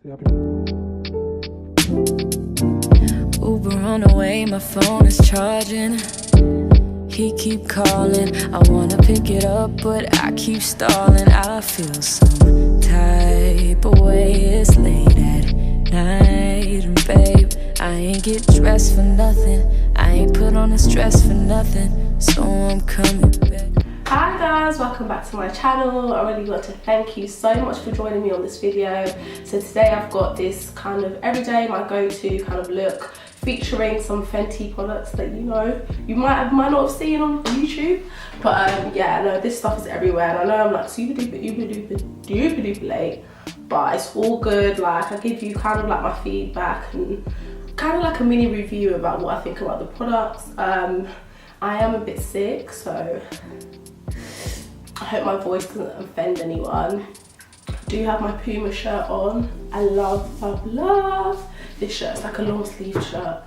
Uber on the way, my phone is charging. He keep calling, I wanna pick it up, but I keep stalling. I feel some type of way, it's late at night, and babe, I ain't get dressed for nothing, I ain't put on this dress for nothing, so I'm coming back. Hi guys, welcome back to my channel. I really want to thank you so much for joining me on this video. So today I've got this kind of everyday, my go-to kind of look, featuring some Fenty products that you might not have seen on YouTube. But yeah, no, this stuff is everywhere, and I know I'm like super duper late, but it's all good. Like, I give you kind of like my feedback and kind of like a mini review about what I think about the products. I am a bit sick, so I hope my voice doesn't offend anyone. I do have my Puma shirt on. I love this shirt. It's like a long sleeve shirt.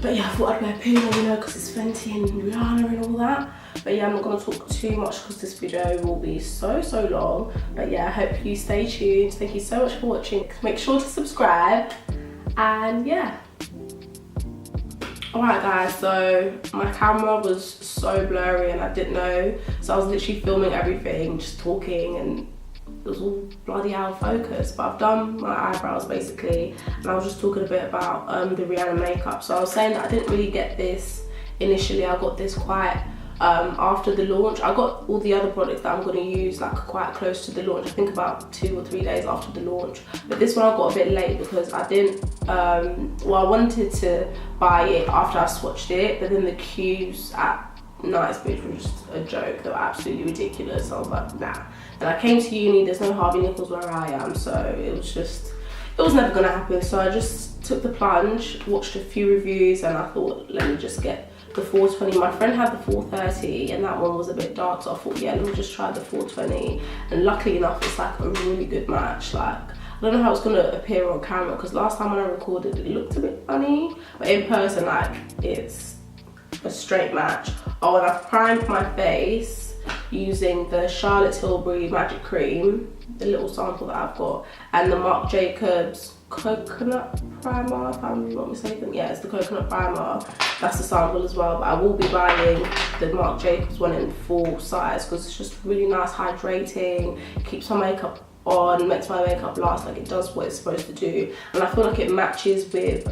But yeah, I thought I'd wear Puma, because it's Fenty and Rihanna and all that. But yeah, I'm not gonna talk too much because this video will be so long. But yeah, I hope you stay tuned. Thank you so much for watching. Make sure to subscribe, and yeah. Alright guys, so my camera was so blurry and I didn't know, so I was literally filming everything, just talking, and it was all bloody out of focus. But I've done my eyebrows basically, and I was just talking a bit about the Rihanna makeup. So I was saying that I didn't really get this initially, I got this quite after the launch. I got all the other products that I'm going to use like quite close to the launch, I think about 2 or 3 days after the launch. But this one I got a bit late because I didn't, well, I wanted to buy it after I swatched it, but then the queues at Knightsbridge were just a joke. They were absolutely ridiculous. So I was like, nah. And I came to uni, there's no Harvey Nichols where I am, so it was never going to happen. So I just took the plunge, watched a few reviews, and I thought, let me just get the 420. My friend had the 430 and that one was a bit dark, so I thought, yeah, let me just try the 420. And luckily enough, it's like a really good match. Like, I don't know how it's gonna appear on camera, because last time when I recorded it looked a bit funny, but in person, like, it's a straight match. Oh, and I've primed my face using the Charlotte Tilbury Magic Cream, the little sample that I've got, and the Marc Jacobs coconut primer, if I'm not mistaken. Yeah, it's the coconut primer. That's the sample as well, but I will be buying the Marc Jacobs one in full size because it's just really nice, hydrating, keeps my makeup on, makes my makeup last, like it does what it's supposed to do. And I feel like it matches with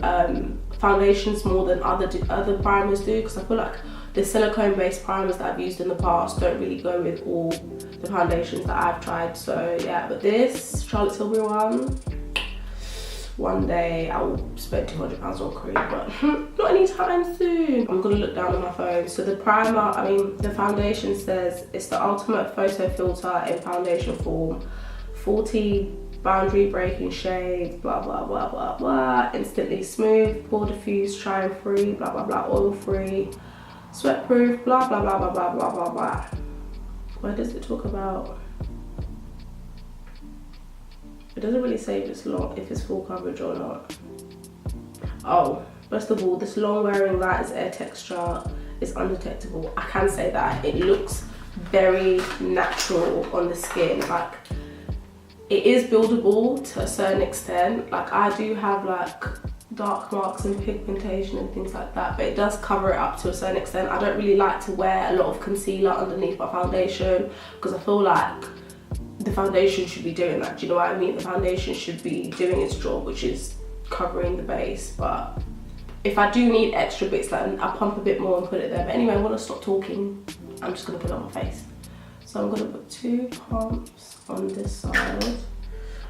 foundations more than other primers do, because I feel like the silicone based primers that I've used in the past don't really go with all the foundations that I've tried. So yeah, but this Charlotte Tilbury one day I will spend £200 on cream, but not anytime soon. I'm gonna look down on my phone. So the the foundation says it's the ultimate photo filter in foundation form, 40 boundary breaking shade, blah blah blah blah blah, instantly smooth, pore diffuse, shine free, blah blah blah, oil free, sweat proof, blah blah blah blah blah blah blah blah. Where does it talk about? It doesn't really say if it's full coverage or not. Oh, first of all, this long wearing light air texture is undetectable. I can say that. It looks very natural on the skin. Like, it is buildable to a certain extent. Like, I do have like dark marks and pigmentation and things like that, but it does cover it up to a certain extent. I don't really like to wear a lot of concealer underneath my foundation because I feel like the foundation should be doing that, do you know what I mean? The foundation should be doing its job, which is covering the base. But if I do need extra bits, like, I pump a bit more and put it there. But anyway, I'm gonna stop talking. I'm just gonna put it on my face. So I'm gonna put 2 pumps on this side.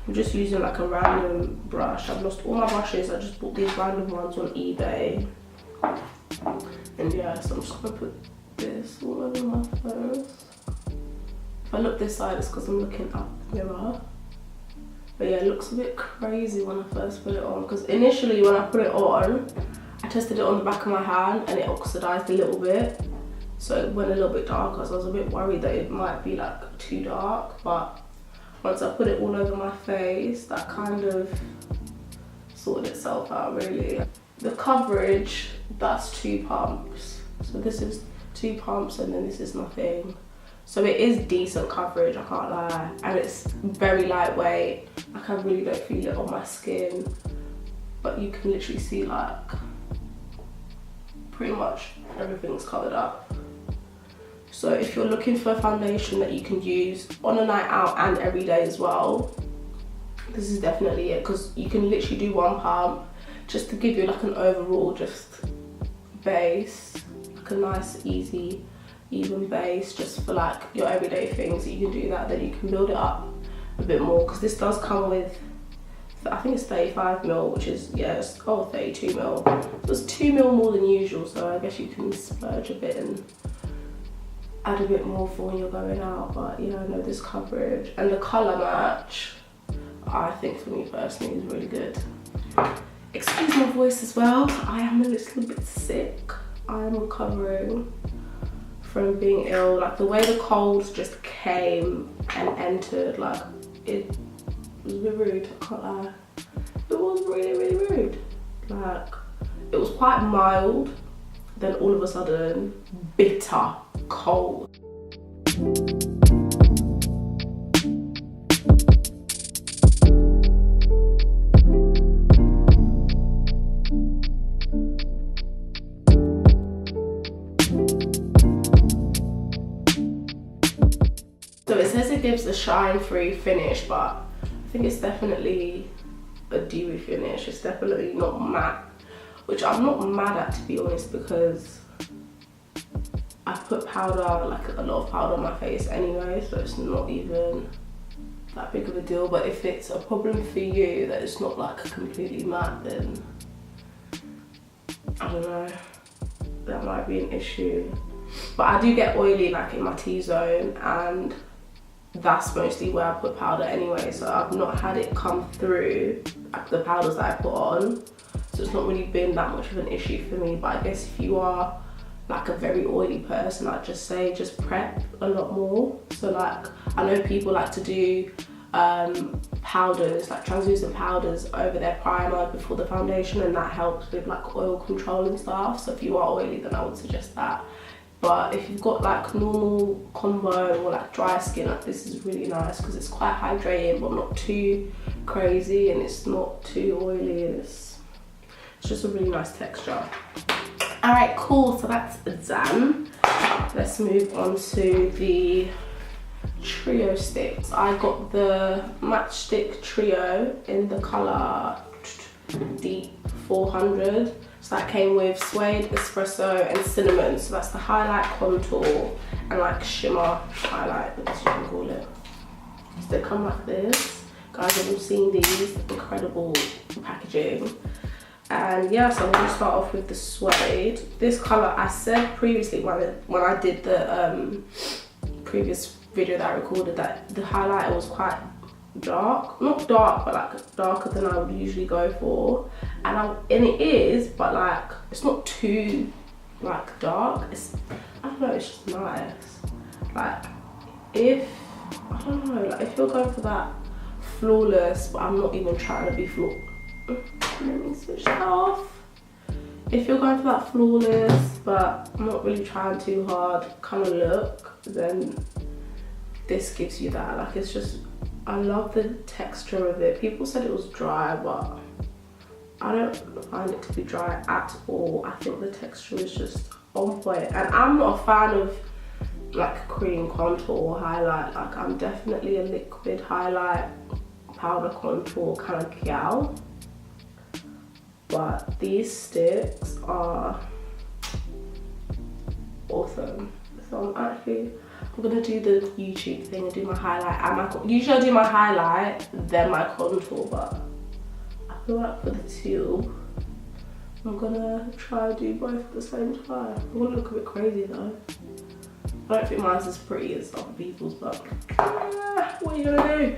I'm just using like a random brush. I've lost all my brushes. I just bought these random ones on eBay. And yeah, so I'm just gonna put this all over my face. If I look this side, it's because I'm looking up the mirror. But yeah, it looks a bit crazy when I first put it on, because initially when I put it on, I tested it on the back of my hand and it oxidized a little bit. So it went a little bit darker, so I was a bit worried that it might be like too dark. But once I put it all over my face, that kind of sorted itself out really. The coverage, that's 2 pumps. So this is 2 pumps and then this is nothing. So it is decent coverage, I can't lie, and it's very lightweight. Like I really don't feel it on my skin, but you can literally see like pretty much everything's covered up. So if you're looking for a foundation that you can use on a night out and every day as well, this is definitely it, because you can literally do one pump just to give you like an overall just base, like a nice easy even base just for like your everyday things. You can do that, then you can build it up a bit more, because this does come with, I think it's 35ml, which is, yeah, it's 32ml. So it's 2ml more than usual, so I guess you can splurge a bit and add a bit more for when you're going out. But yeah, I know this coverage and the colour match, I think for me personally is really good. Excuse my voice as well, I am a little bit sick. I am recovering from being ill. Like the way the colds just came and entered, like it was a bit rude, I can't lie. It was really, really rude. Like it was quite mild, then all of a sudden, bitter cold. So it says it gives a shine-free finish, but I think it's definitely a dewy finish. It's definitely not matte, which I'm not mad at, to be honest, because I put powder, like a lot of powder on my face anyway, so it's not even that big of a deal. But if it's a problem for you that it's not like completely matte, then I don't know, that might be an issue. But I do get oily like in my T-zone, and that's mostly where I put powder anyway, so I've not had it come through like the powders that I put on, so it's not really been that much of an issue for me. But I guess if you are like a very oily person, I'd just say just prep a lot more. So like I know people like to do powders, like translucent powders over their primer before the foundation, and that helps with like oil control and stuff. So if you are oily, then I would suggest that. But if you've got like normal combo or like dry skin, like this is really nice because it's quite hydrating but not too crazy, and it's not too oily, and it's just a really nice texture. Alright, cool, so that's done. Let's move on to the trio sticks. I got the Matchstick Trio in the colour Deep 400. So that came with suede, espresso and cinnamon. So that's the highlight, contour and like shimmer highlight, I guess you can call it. So they come like this. Guys have all seen these, incredible packaging. And yeah, so I'm gonna start off with the suede. This colour, I said previously when I did the previous video that I recorded, that the highlighter was quite dark, not dark, but like darker than I would usually go for, and it is, but like it's not too like dark. It's, I don't know, it's just nice. Like if, I don't know, like if you're going for that flawless, but I'm not even trying to be flawless, let me switch that off. If you're going for that flawless but I'm not really trying too hard kind of look, then this gives you that. Like it's just, I love the texture of it. People said it was dry, but I don't find it to be dry at all. I think the texture is just on point. And I'm not a fan of like cream contour or highlight. Like I'm definitely a liquid highlight, powder contour kind of gal. But these sticks are awesome. So I'm gonna do the YouTube thing and do my highlight and usually I do my highlight then my contour, but I feel like for the two I'm gonna try to do both at the same time. I'm gonna look a bit crazy though. I don't think mine's as pretty as other people's, but what are you gonna do?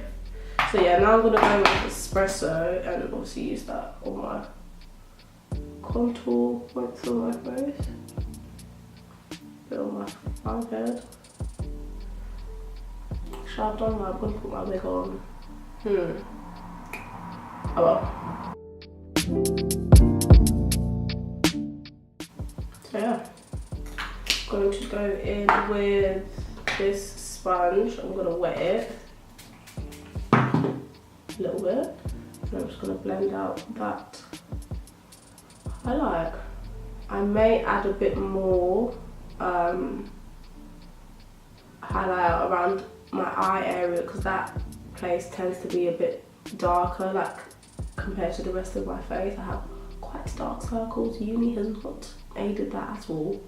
So yeah, now I'm gonna go with espresso and obviously use that on my contour points on my face, bit on my forehead. Actually, I've done that. I'm gonna put my wig on. Oh well. So yeah, I'm going to go in with this sponge. I'm gonna wet it. Little bit. And I'm just going to blend out that highlight. I may add a bit more highlight around my eye area because that place tends to be a bit darker, like compared to the rest of my face. I have quite dark circles. Uni has not aided that at all.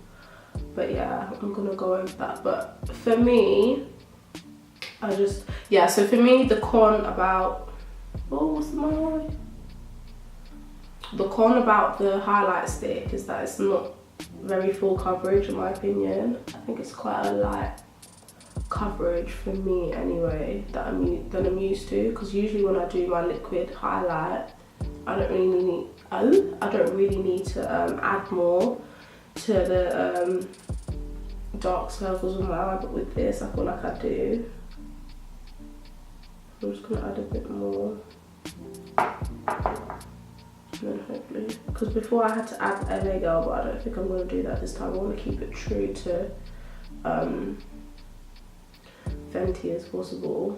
But yeah, I'm gonna go over that. But for me, so for me, the con about, the con about the highlight stick is that it's not very full coverage in my opinion. I think it's quite a light coverage for me anyway that I'm used to, because usually when I do my liquid highlight, I don't really need to add more to the dark circles on my eye, but with this I feel like I do. I'm just gonna add a bit more. And then hopefully, because before I had to add LA Girl, but I don't think I'm going to do that this time. I want to keep it true to Fenty as possible.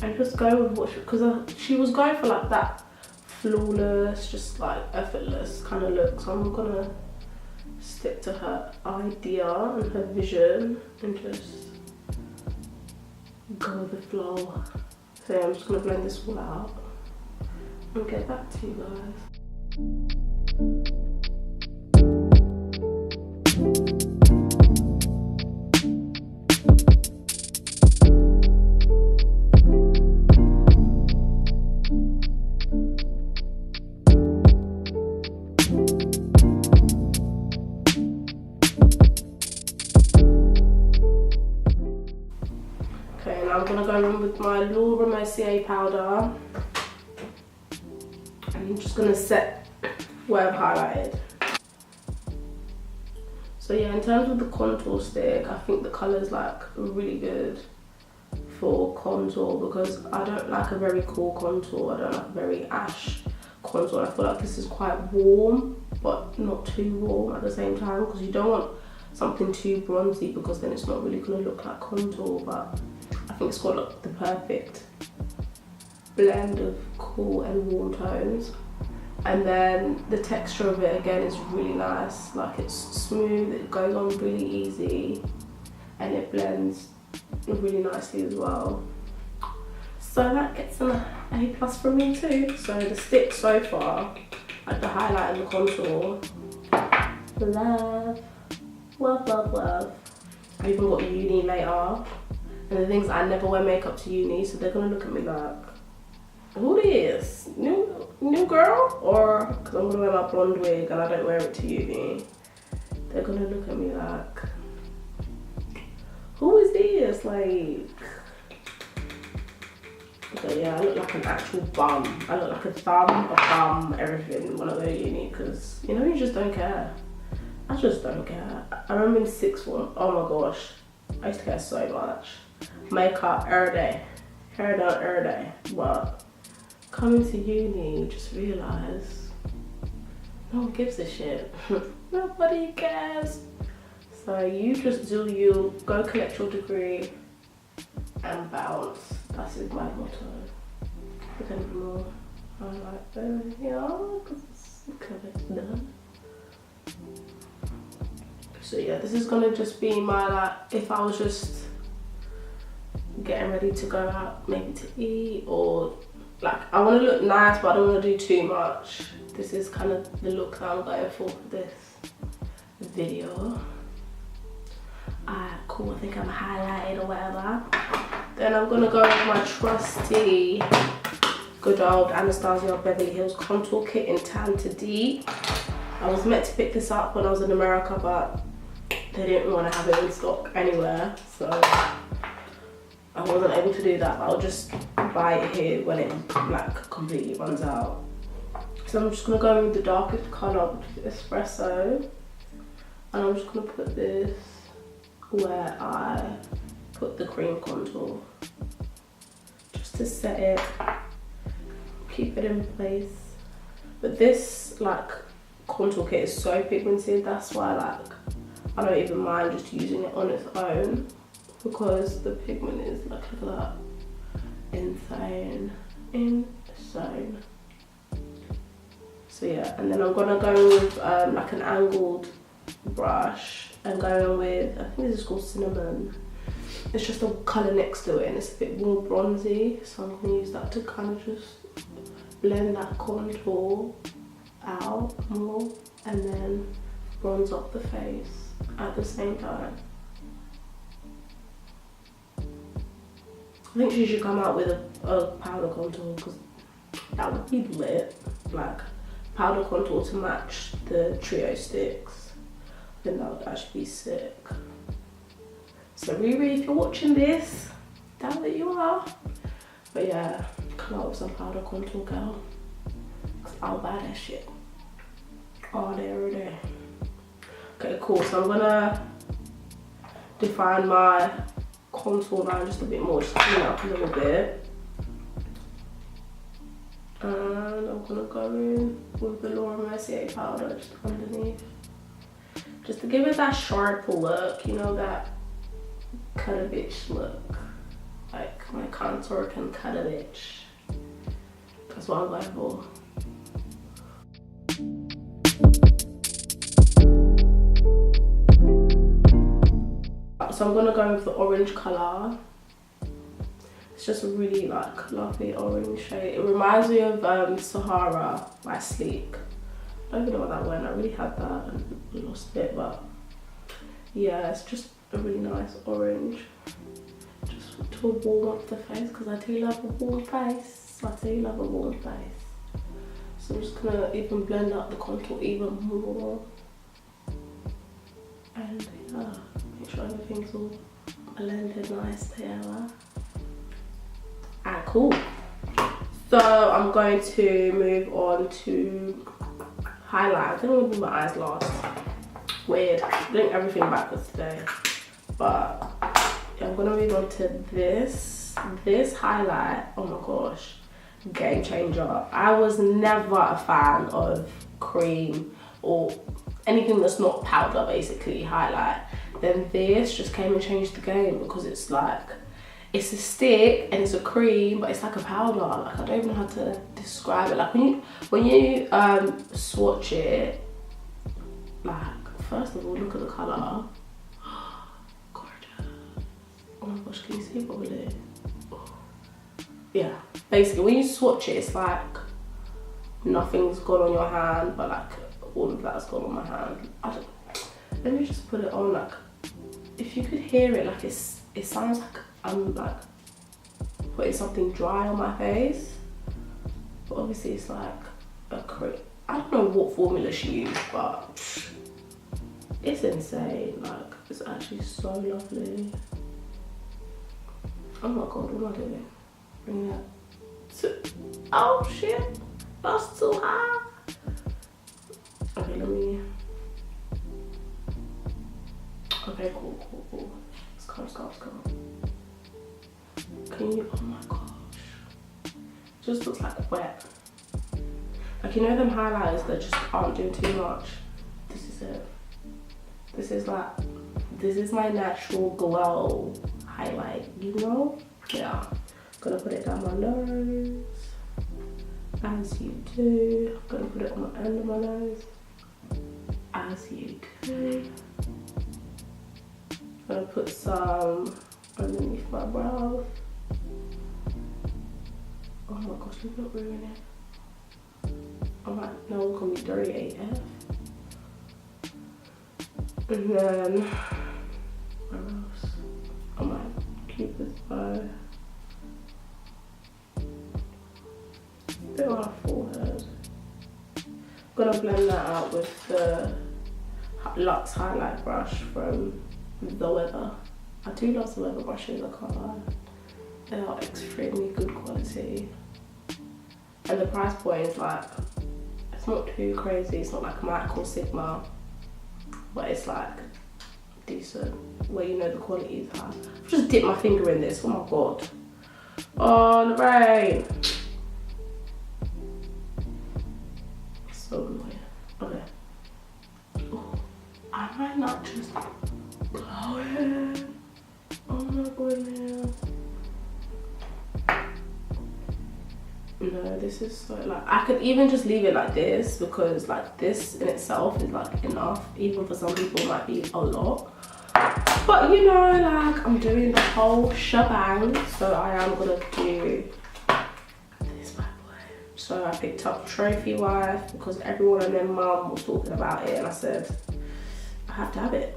And just go with what because she was going for like that flawless, just like effortless kind of look. So I'm going to stick to her idea and her vision and just go with the flow. So yeah, I'm just going to blend this all out and get back to you guys. Okay, now I'm gonna go in with my Loveloz powder. I'm just gonna set where I've highlighted. So yeah, in terms of the contour stick, I think the colour's like really good for contour because I don't like a very cool contour. I don't like a very ash contour. I feel like this is quite warm, but not too warm at the same time, because you don't want something too bronzy because then it's not really gonna look like contour. But I think it's got like the perfect blend of cool and warm tones, and then the texture of it again is really nice. Like it's smooth, it goes on really easy, and it blends really nicely as well. So that gets an A+ from me too. So the stick so far, like the highlight and the contour, love. I even got uni later, and the things I never wear makeup to uni, so they're gonna look at me like, who this? New girl? Or because I'm gonna wear my blonde wig and I don't wear it to uni, they're gonna look at me like, who is this? Like, okay, yeah, I look like an actual bum. I look like a thumb, a bum, everything when I go to uni, because you know, you just don't care. I just don't care. I remember in sixth form, oh my gosh, I used to care so much. Makeup every day, hair done every day. But coming to uni, you just realise no one gives a shit. Nobody cares. So you just do you, go collect your degree and bounce. That's my motto. Look at more. I like that, because it's done. So yeah, this is gonna just be my, like, if I was just getting ready to go out, maybe to eat, or like, I wanna look nice, but I don't wanna do too much. This is kind of the look that I'm going for this video. Alright, cool, I think I'm highlighted or whatever. Then I'm gonna go with my trusty, good old Anastasia Beverly Hills contour kit in Tan to Deep. I was meant to pick this up when I was in America, but they didn't want to have it in stock anywhere, so I wasn't able to do that. But I'll just buy it here when it like completely runs out. So I'm just gonna go with the darkest colour, which is espresso, and I'm just gonna put this where I put the cream contour, just to set it, keep it in place. But this like contour kit is so pigmented, that's why like I don't even mind just using it on its own, because the pigment is like, look at that, insane. zone. So yeah, and then I'm gonna go with like an angled brush and go in with, I think this is called Cinnamon. It's just a colour next to it and it's a bit more bronzy, so I'm gonna use that to kind of just blend that contour out more and then bronze up the face at the same time. I think she should come out with a powder contour because that would be lit. Like powder contour to match the trio sticks. I think that would actually be sick. So Riri, if you're watching this, that's what you are. But yeah, come out with some powder contour, girl. Cause I'll buy that shit. All day, every day. Okay, cool. So I'm gonna define my contour line just a bit more, just clean it up a little bit. And I'm gonna go in with the Laura Mercier powder just underneath. Just to give it that sharper look, you know, that cut a bitch look. Like my contour can cut a bitch. That's what I'm going for. So I'm gonna go with the orange colour. It's just a really like lovely orange shade. It reminds me of Sahara by Sleek. I don't even know what that went. I really had that and lost it, but yeah, it's just a really nice orange. Just to warm up the face because I do love a warm face. I do love a warm face. So I'm just gonna even blend out the contour even more. And yeah, make sure everything's all blended nice together. Alright, cool. So I'm going to move on to highlight. I think I'm gonna do my eyes last. Weird. I'm doing everything backwards today. But yeah, I'm gonna move on to this. This highlight, oh my gosh, game changer. I was never a fan of cream or anything that's not powder, basically, highlight. Then this just came and changed the game because it's like, it's a stick and it's a cream, but it's like a powder. Like I don't even know how to describe it. Like when you swatch it, like first of all, look at the colour. Gorgeous. Oh my gosh, can you see it properly? Yeah, basically when you swatch it, it's like nothing's gone on your hand, but like all of that's gone on my hand. Let me just put it on. Like if you could hear it, like it sounds like I'm like putting something dry on my face, but obviously it's like a cream. I don't know what formula she used, but it's insane. Like it's actually so lovely. Oh my god, what am I doing? Bring that. Oh shit, that's too high. Okay, let me. Okay, cool. Let's go. Can you? Oh my gosh. Just looks like wet. Like you know them highlighters that just aren't doing too much. This is it. This is my natural glow highlight. You know? Yeah. Gonna put it down my nose, as you do. I'm gonna put it on the end of my nose, as you do. I'm gonna put some underneath my brows. Oh my gosh, look at ruining it. Alright, now we're gonna be dirty AF. And then, where else? I might keep this bow. Bit on my forehead. I'm gonna blend that out with the Luxe highlight brush from The Weather. I do love The Weather brushes, I can't lie. They are extremely good quality. And the price point is like, it's not too crazy. It's not like MAC or Sigma, but it's like decent, where you know the quality is high. I've just dipped my finger in this, oh my god. Oh, the rain. So annoying. Okay. Oh, I might not just blow it. Oh my goodness. No, this is so like, I could even just leave it like this, because like this in itself is like enough. Even for some people it might be a lot. But you know, like I'm doing the whole shebang, so I am gonna do this bad boy. So I picked up Trophy Wife because everyone and their mum was talking about it, and I said I have to have it.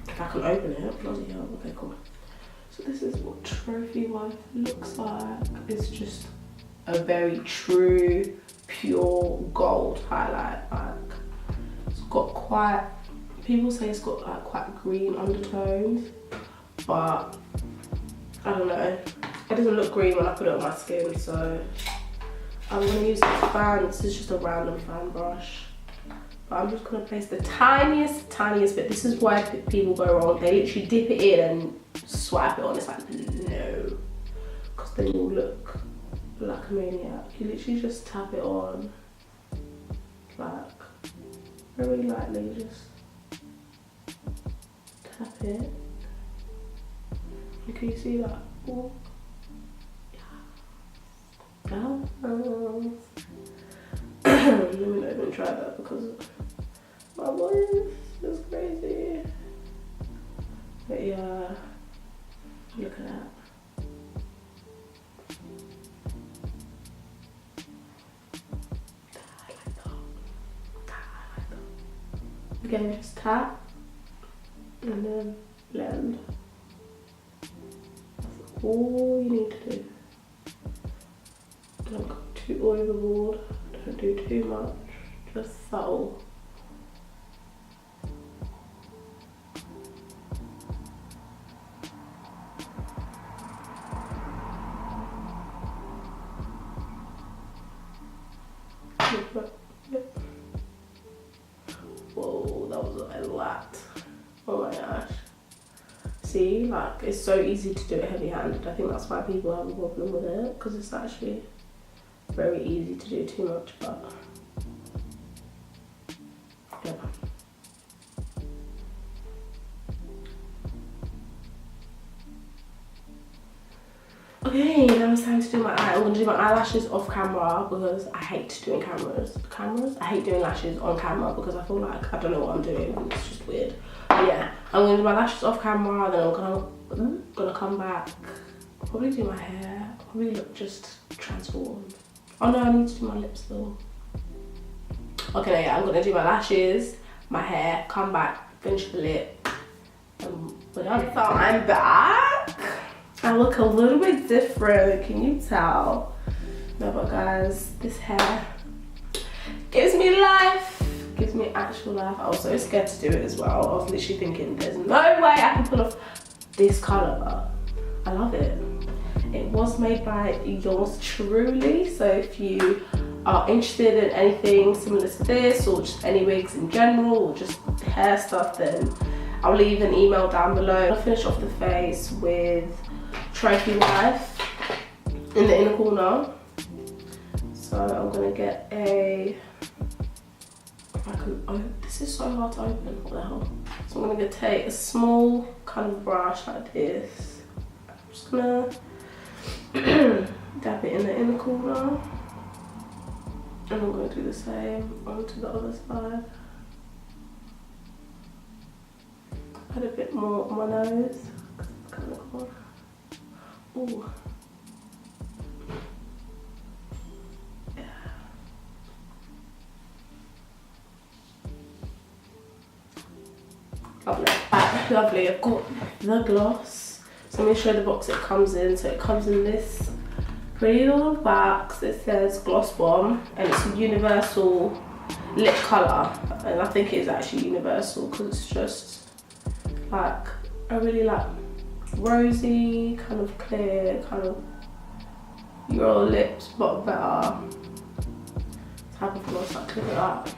If I can open it, bloody hell. Okay, cool. So this is what Trophy Wife looks like. It's just a very true, pure gold highlight. Like it's got quite, people say it's got like quite green undertones, but I don't know. It doesn't look green when I put it on my skin, so I'm gonna use this fan. This is just a random fan brush. But I'm just gonna place the tiniest bit. This is why people go wrong. They literally dip it in and swipe it on. It's like, no. Because then you'll look like a maniac. You literally just tap it on. Like, very lightly, just tap it. And can you see that? Oh. Let me not even try that because my voice is crazy. But yeah, look at that. Again, just tap and then blend. That's all you need to do. Don't go too overboard. Don't do too much, just subtle. Whoa, that was a lot. Oh my gosh. See, like it's so easy to do it heavy-handed. I think that's why people have a problem with it, because it's actually very easy to do too much, but yeah. Okay, now it's time to do my eye. I'm gonna do my eyelashes off camera because I hate doing I hate doing lashes on camera because I feel like I don't know what I'm doing and it's just weird. But yeah, I'm gonna do my lashes off camera, then I'm gonna come back, probably do my hair, probably look just transformed. Oh no, I need to do my lips though. Okay, no, yeah, I'm gonna do my lashes, my hair, come back, finish the lip, and we're done. So I'm back. I look a little bit different, can you tell? No, but guys, this hair gives me life, gives me actual life. I was so scared to do it as well. I was literally thinking, there's no way I can pull off this color, but I love it. It was made by yours truly, so if you are interested in anything similar to this, or just any wigs in general, or just hair stuff, then I'll leave an email down below. I'll finish off the face with Trophy Wife in the inner corner. So I'm gonna get a, this is so hard to open, what the hell? So I'm gonna take a small kind of brush like this. I'm just gonna dab it in the inner corner. And I'm gonna do the same onto the other side. Add a bit more on my nose. Kind of cool. Ooh. Yeah. Lovely. Lovely. I've got the gloss. So I'm going to show the box it comes in. So it comes in this pretty little box. It says Gloss Bomb, and it's a universal lip colour. And I think it is actually universal because it's just like a really like rosy, kind of clear, kind of your lips but better type of gloss. Like, look at that.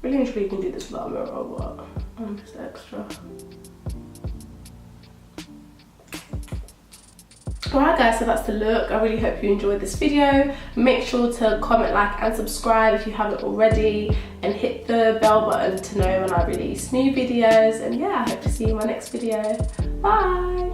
Really and truly you can do this without a mirror, but I'm just extra. Alright guys, so that's the look. I really hope you enjoyed this video. Make sure to comment, like and subscribe if you haven't already, and hit the bell button to know when I release new videos. And yeah, I hope to see you in my next video. Bye.